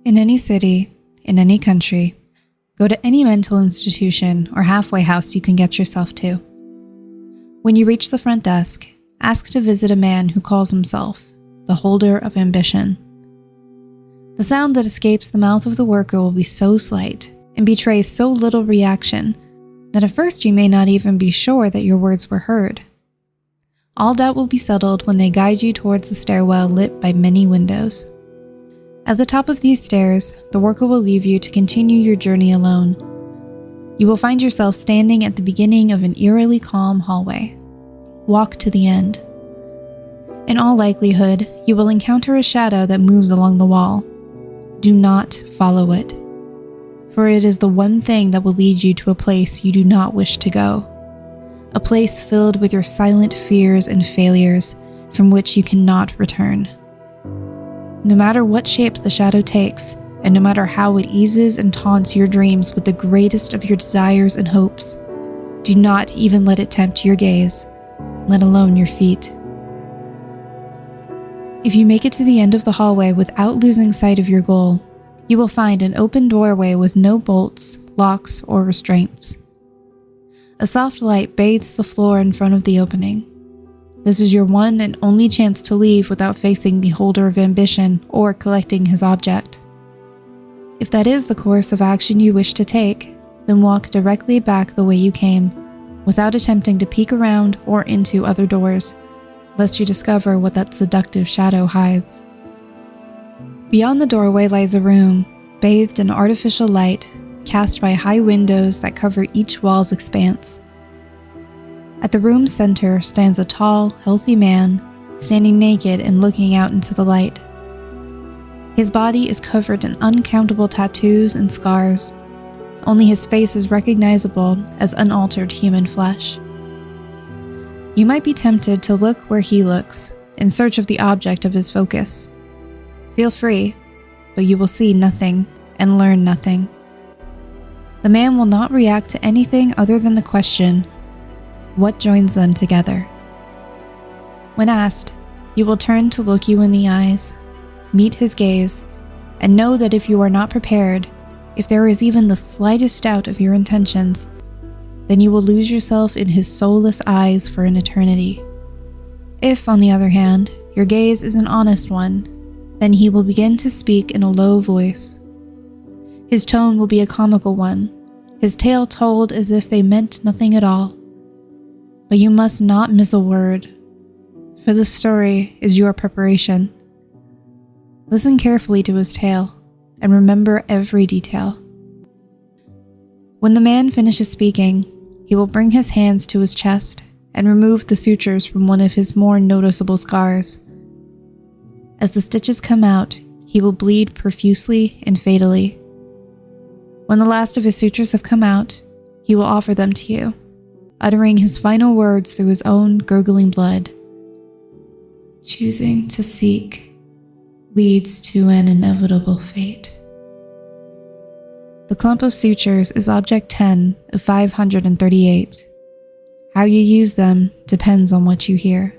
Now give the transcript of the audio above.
In any city, in any country, go to any mental institution or halfway house you can get yourself to. When you reach the front desk, ask to visit a man who calls himself the holder of ambition. The sound that escapes the mouth of the worker will be so slight and betrays so little reaction that at first you may not even be sure that your words were heard. All doubt will be settled when they guide you towards the stairwell lit by many windows. At the top of these stairs, the worker will leave you to continue your journey alone. You will find yourself standing at the beginning of an eerily calm hallway. Walk to the end. In all likelihood, you will encounter a shadow that moves along the wall. Do not follow it, for it is the one thing that will lead you to a place you do not wish to go. A place filled with your silent fears and failures from which you cannot return. No matter what shape the shadow takes, and no matter how it eases and taunts your dreams with the greatest of your desires and hopes, do not even let it tempt your gaze, let alone your feet. If you make it to the end of the hallway without losing sight of your goal, you will find an open doorway with no bolts, locks, or restraints. A soft light bathes the floor in front of the opening. This is your one and only chance to leave without facing the holder of ambition or collecting his object. If that is the course of action you wish to take, then walk directly back the way you came, without attempting to peek around or into other doors, lest you discover what that seductive shadow hides. Beyond the doorway lies a room, bathed in artificial light, cast by high windows that cover each wall's expanse. At the room's center stands a tall, healthy man, standing naked and looking out into the light. His body is covered in uncountable tattoos and scars. Only his face is recognizable as unaltered human flesh. You might be tempted to look where he looks, in search of the object of his focus. Feel free, but you will see nothing and learn nothing. The man will not react to anything other than the question, what joins them together? When asked, you will turn to look you in the eyes, meet his gaze, and know that if you are not prepared, if there is even the slightest doubt of your intentions, then you will lose yourself in his soulless eyes for an eternity. If, on the other hand, your gaze is an honest one, then he will begin to speak in a low voice. His tone will be a comical one, his tale told as if they meant nothing at all. But you must not miss a word, for this story is your preparation. Listen carefully to his tale, and remember every detail. When the man finishes speaking, he will bring his hands to his chest and remove the sutures from one of his more noticeable scars. As the stitches come out, he will bleed profusely and fatally. When the last of his sutures have come out, he will offer them to you, uttering his final words through his own gurgling blood. Choosing to seek leads to an inevitable fate. The clump of sutures is object 10 of 538. How you use them depends on what you hear.